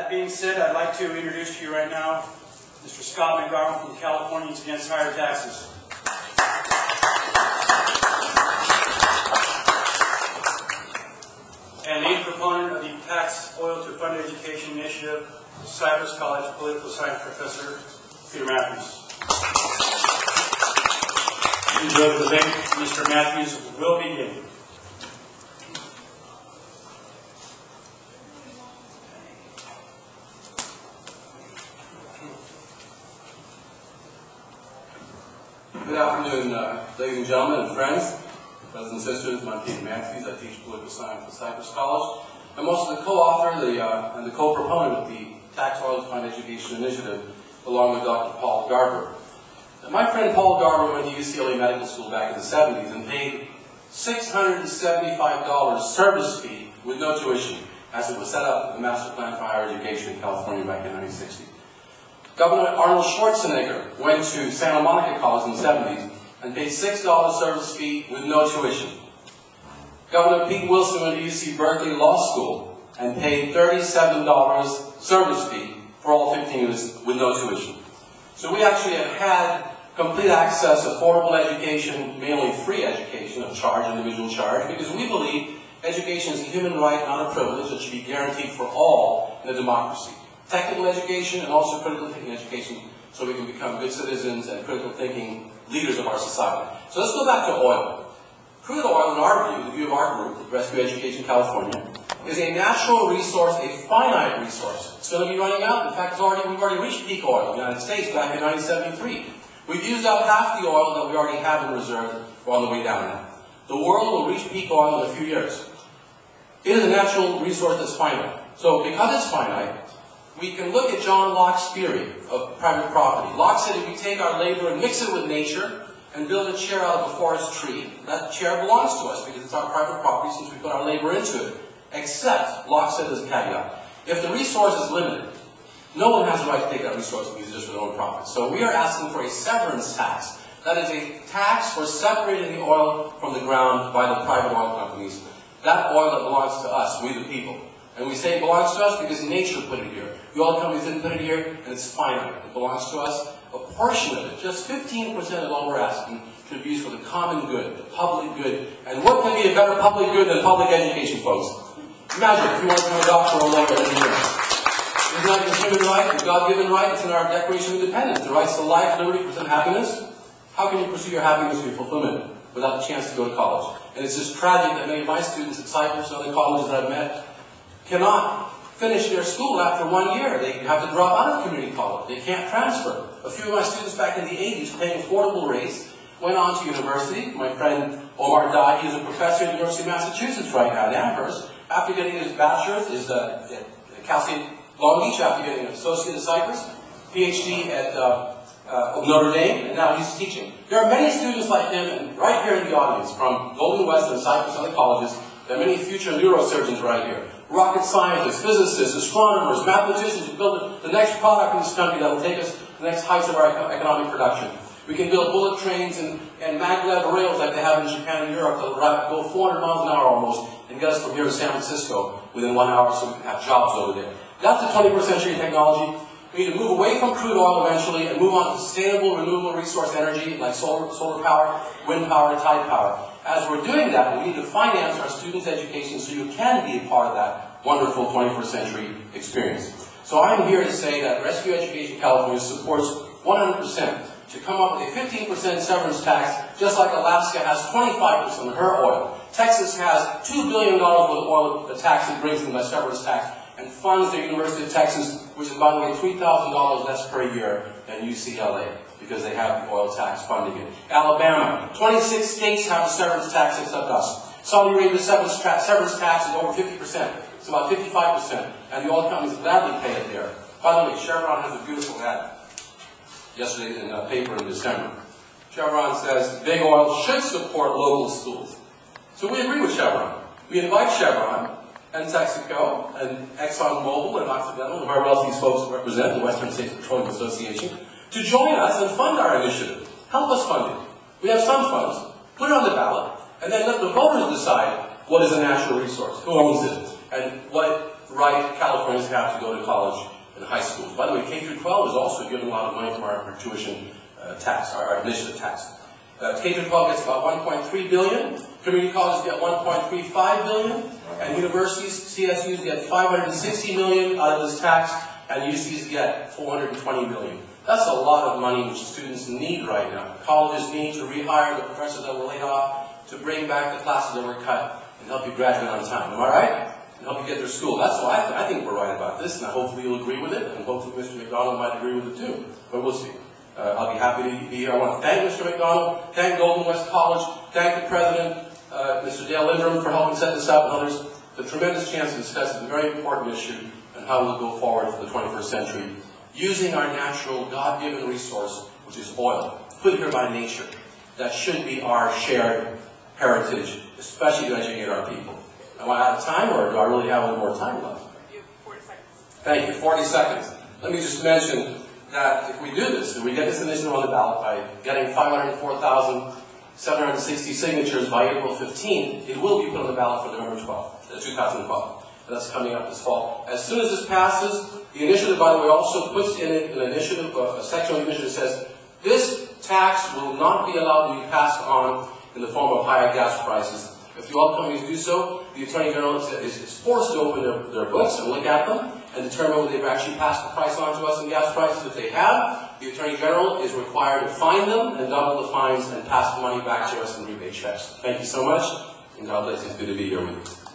That being said, I'd like to introduce to you right now Mr. Scott McGarvin from Californians Against Higher Taxes. And lead proponent of the Tax Oil to Fund Education Initiative, Cypress College Political Science Professor, Peter Mathews. Enjoy the debate. Mr. Mathews will begin. Good afternoon, ladies and gentlemen and friends, brothers and sisters. I'm Peter Mathews. I teach political science at Cypress College. I'm also the co-author and the co-proponent of the Tax Oil to Fund Education Initiative, along with Dr. Paul Garber. My friend Paul Garber went to UCLA Medical School back in the 70s and paid $675 service fee with no tuition, as it was set up in the Master Plan for Higher Education in California back in 1960. Governor Arnold Schwarzenegger went to Santa Monica College in the 70s and paid $6 service fee with no tuition. Governor Pete Wilson went to UC Berkeley Law School and paid $37 service fee for all 15 years with no tuition. So we actually have had complete access, affordable education, mainly free education of charge, individual charge, because we believe education is a human right, not a privilege, that should be guaranteed for all in a democracy. Technical education and also critical thinking education, so we can become good citizens and critical thinking leaders of our society. So let's go back to oil. Crude oil, in our view, the view of our group, Rescue Education California, is a natural resource, a finite resource. It's going to be running out. In fact, we've already reached peak oil in the United States back in 1973. We've used up half the oil that we already have in reserve. We're on the way down now. The world will reach peak oil in a few years. It is a natural resource that's finite. So because it's finite, we can look at John Locke's theory of private property. Locke said if we take our labor and mix it with nature and build a chair out of a forest tree, that chair belongs to us because it's our private property since we put our labor into it. Except, Locke said there's a caveat, if the resource is limited, no one has the right to take that resource and use it just for their own profit. So we are asking for a severance tax. That is a tax for separating the oil from the ground by the private oil companies. That oil that belongs to us, we the people. And we say it belongs to us because nature put it here. The oil companies didn't put it here, and it's finite. It belongs to us. A portion of it, just 15% of all we're asking, should be used for the common good, the public good. And what can be a better public good than public education, folks? Imagine if you want to become a doctor or a lawyer or engineer. Isn't that a human right, a God-given right? It's in our Declaration of Independence. The rights to life, liberty, and happiness. How can you pursue your happiness or your fulfillment without the chance to go to college? And it's just tragic that many of my students at Cypress and other colleges that I've met cannot finish their school after 1 year. They have to drop out of community college. They can't transfer. A few of my students back in the 80s paying affordable rates went on to university. My friend Omar Dai, he's a professor at the University of Massachusetts right now at Amherst. After getting his bachelor's, his Cal State Long Beach, after getting an associate at Cypress, PhD at Notre Dame, and now he's teaching. There are many students like him, and right here in the audience, from Golden West and Cypress and other colleges, there are many future neurosurgeons right here. Rocket scientists, physicists, astronomers, mathematicians who build the next product in this country that will take us to the next heights of our economic production. We can build bullet trains and maglev rails like they have in Japan and Europe that will go 400 miles an hour almost and get us from here to San Francisco within 1 hour so we can have jobs over there. That's the 21st century technology. We need to move away from crude oil eventually and move on to sustainable, renewable resource energy like solar power, wind power, and tide power. As we're doing that, we need to finance our students' education so you can be a part of that wonderful 21st century experience. So I'm here to say that Rescue Education California supports 100% to come up with a 15% severance tax, just like Alaska has 25% of her oil. Texas has $2 billion worth of oil, the tax it brings in by severance tax, and funds the University of Texas, which is, by the way, $3,000 less per year than UCLA, because they have the oil tax funding it. Alabama, 26 states have a severance tax except us. Saudi Arabia's severance tax is over 50%. It's about 55%, and the oil companies gladly pay it there. By the way, Chevron has a beautiful ad yesterday in a paper in December. Chevron says big oil should support local schools. So we agree with Chevron. We invite Chevron and Texaco and ExxonMobil and Occidental and whoever else these folks represent, the Western States Petroleum Association, to join us and fund our initiative. Help us fund it. We have some funds. Put it on the ballot, and then let the voters decide what is a natural resource, who owns it, and what right Californians have to go to college and high schools. By the way, K through 12 is also given a lot of money from our tuition tax, our initiative tax. K through 12 gets about $1.3 billion. Community colleges get $1.35 billion, and universities, CSUs, get $560 million out of this tax, and UCs get $420 million. That's a lot of money which students need right now. Colleges need to rehire the professors that were laid off, to bring back the classes that were cut, and help you graduate on time. Am I right? And help you get through school. That's why I think we're right about this, and hopefully you'll agree with it, and hopefully Mr. McDonald might agree with it too. But we'll see. I'll be happy to be here. I want to thank Mr. McDonald, thank Golden West College, thank the President, Mr. Dale Lindrum for helping set this up, and others. The tremendous chance to discuss a very important issue and how we'll go forward for the 21st century, using our natural, God-given resource, which is oil, put here by nature. That should be our shared heritage, especially to educate our people. Am I out of time, or do I really have a little more time left? You have 40 seconds. Thank you, 40 seconds. Let me just mention that if we do this, if we get this initiative on the ballot by getting 504,760 signatures by April 15th, it will be put on the ballot for November 2012. And that's coming up this fall. As soon as this passes, the initiative, by the way, also puts in it an initiative, a section of the initiative that says, this tax will not be allowed to be passed on in the form of higher gas prices. If the oil companies do so, the Attorney General is forced to open their books and look at them and determine whether they've actually passed the price on to us in gas prices. If they have, the Attorney General is required to fine them and double the fines and pass the money back to us in rebate checks. Thank you so much, and God bless you. It's good to be here with you.